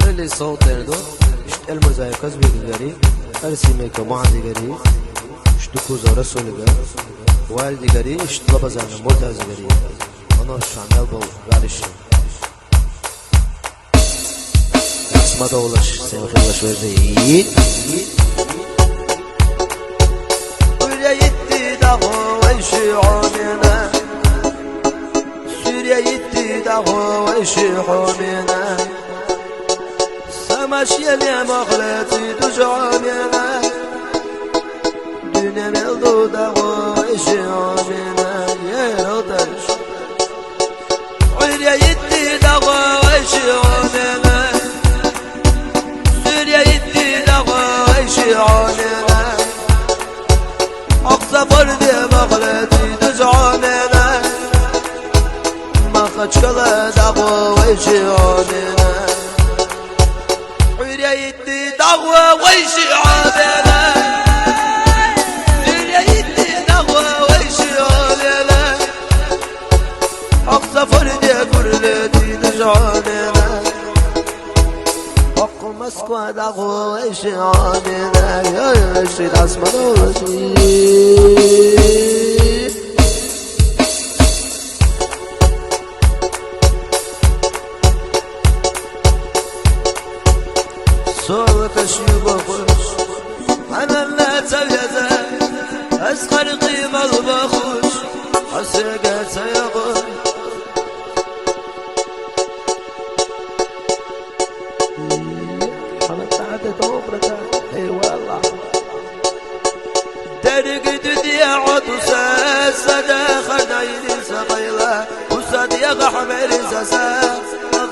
اللي صوت دردو المزايكاز بيدغري ارسيميكا معدغري اشتكو زورسو لغا والدغري اشتلبا زانا مرتازغري انا شامل بو غالش اسمع دولش سيمخلش وزيد سوريا يدي دغو ويشيعوننا سوريا يدي دغو ويشيعوننا سماشي اللي مغلطي تجعوننا دنيا ملدو دغو ويشيعوننا يا رودش سوريا يدي دغو ويشيعوننا سوريا يدي دغو ويشيعوننا أقصى فردي مغلطي تجعوننا ما خدش كلا دغو ويشيعوننا سوريا يدي دغو ويشيعوننا سوريا يدي دغو ويشيعوننا أقصى فردي كرلتي تجعوننا حق مسكوا دغو ويشيعوننا يا رشيد اسمه رشيد صوتك شيوب خوش انا لا تبيزه اسقر قيمة البخوش حسيقة سيقول حمد عدد عمرك اي والله درق ددي عطسة صداخ دايري سقيلة وصديق حمر زسا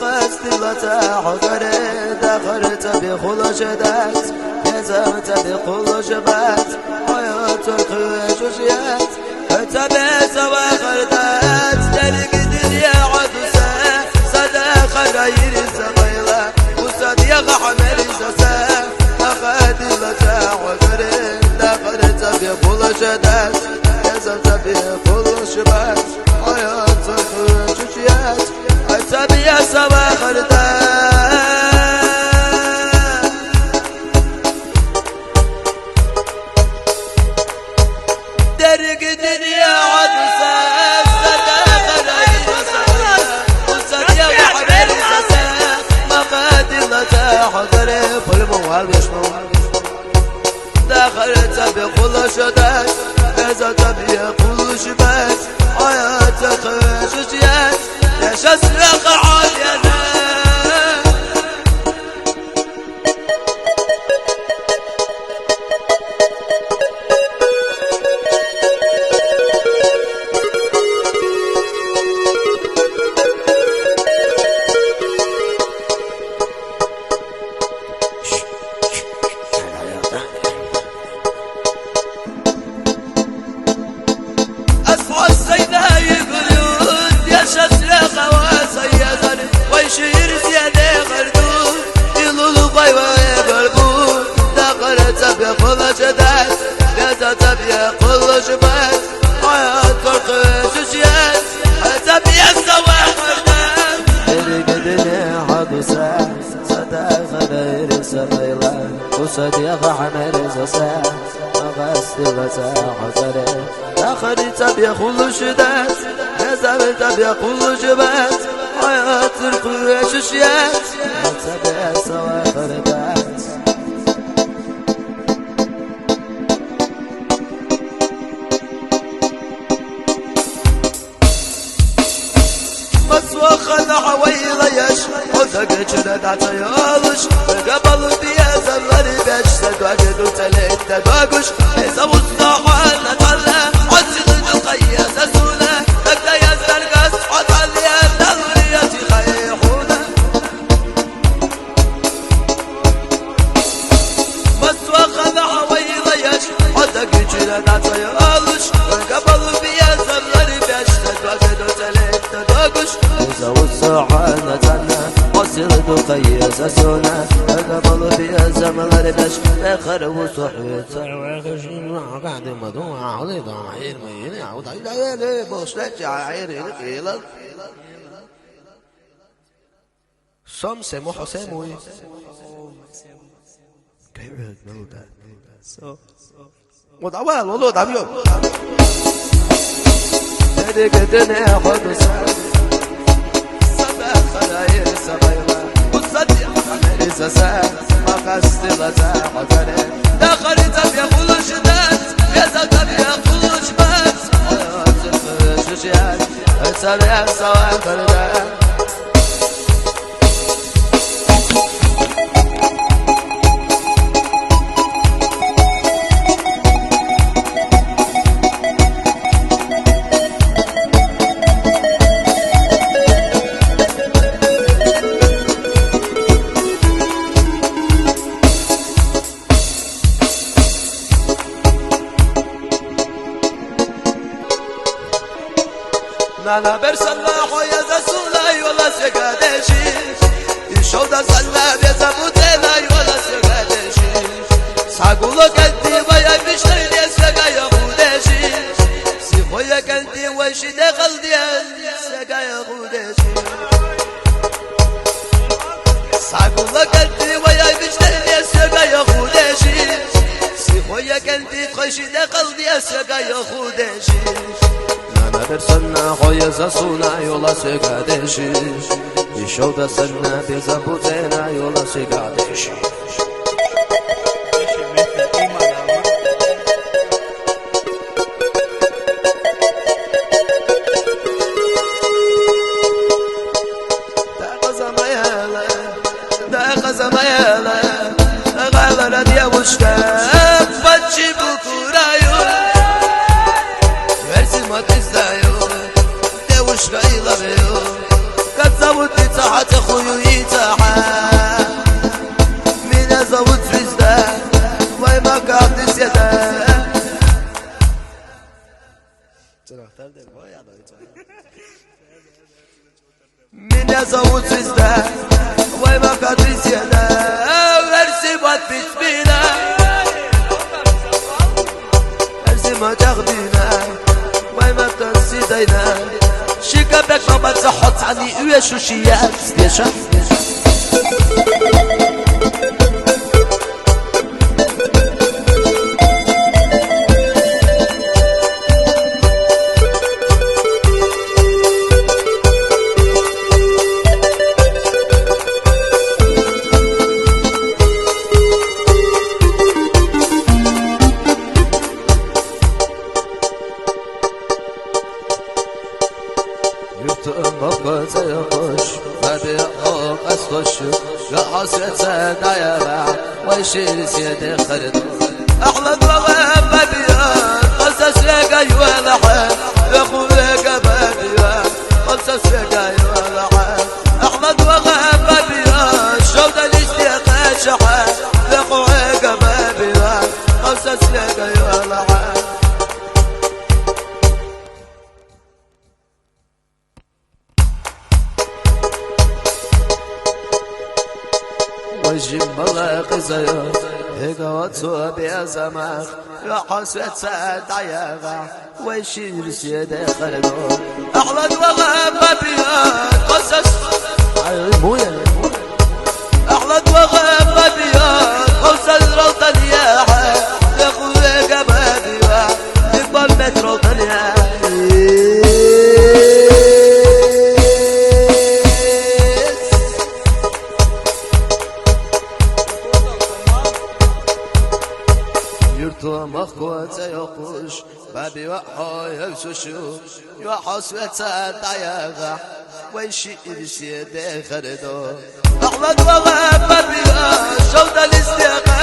غستلتا حضرت دخلت بخلش دات يزمت بخلش بات حياة الخيش وشيات فتبت وخردات درق ددي عطسة صداخ دايري سقيلة وصديق حمر زسا غستلتا حضرت دخلت بخلش دات يزمت بخلش بات حياة الخيش وشيات أتبيا سوا خردان درق دنيا عدسة صداقة غير وصديا وحبيل سسا مقادلة حضري فالموال يشمو دخلت بكل شدات نزلت بكل شبات حياتك شجيات شسرق عالينا أسعى السيدة يقولون يا شسرق وسيزن ويشير زيادة غردون يلول الضيوة يقلبون دخلت بكل شدات نزلت بكل شبات حياة الخيش وشيات أتبيا سوا خردان درق دنيا حدثة صداقة غير سقيلة وصديق حمر زسا غستلتا حضرت دخلت بكل شدات نزلت بكل شبات حياة الخيش وشيات تبع سوا خردات مسوى خلع ويليش وثق جدد عطيالش قبل بيا زمري بيش تدوجد وتليت تدوجش إذا وصاحا نطلع عزيز القياس سونا تبدا يزدل قص عطلي الدورية خيحونا مسوى خلع ويليش وثق جدد عطيالش قبل بيا زمري بيش تدوجد وتليت تدوجش إذا وصاحا نتنا وصلت قياس سونا قبل في الزمن ربش آخر وصحوة وخشين وقعد مدوع عضيض عير مين يعود عير بوشلت عير Som semu hosemu. كيف نقول ده؟ وضعوال والله ضعيو. هذيك الدنيا خد سبع خلاير سبعة وصدق عمري زاد ما قصدي لزاق عذري دخلت أبي كل شدات يا زاد أبي كل شبات شجيات سريع سواء فردان Nana bersalla hoya za sulay wala se gadeshi Ishoda salla beza butela wala se gadeshi Sagulo kanti vaya bishtai de se gaya khudeshi Si hoya kanti washi de qaldi se gaya khudeshi Sagulo kanti vaya bishtai de se gaya khudeshi Si hoya kanti washi de qaldi se gaya khudeshi Берсана хоя за суна yola segadeshi Ishoda sana beza butena yola segadeshi Da qazamayala Gala dia bushka Fachi bukurayo Versi matizdayo Dewushka ilaveyo Katzawuti tahat khuyu itaha Mina zawut zvizda Vay makadis yada Mina zawut zvizda Vay makadis yada Versi bat bitbina Versi matagdina ما تنسيدينا شيكابك ما تحط عني ايش وشيات يشا Yurtuma koş, tabi o kascoşu, ya hasretse dayağa, ve şiirsiye خرد. أحلى الرغم ببيان، قصص رقاي ولحن، يخويك ببيان، قصص رقاي ولحن. أحلى الرغم ببيان، شوط الاشتياق شحن، يخويك ببيان، قصص رقاي ولحن. وجيب ملاقي زيار هقواتو بيزمخ يا حسرة سعد عياغا ويشير سيدي خلدو أحلى وغاب بيان قصص أحلى وغاب بيان قصص روطن ياحا يخويك بابيان يقبل مترو طنيا مخوات يقوش بابي وحو يوسوشو يوحسوة دعياغا ويشير سيدي خردو أحمد وغاب بابي شوط الاستيقاظ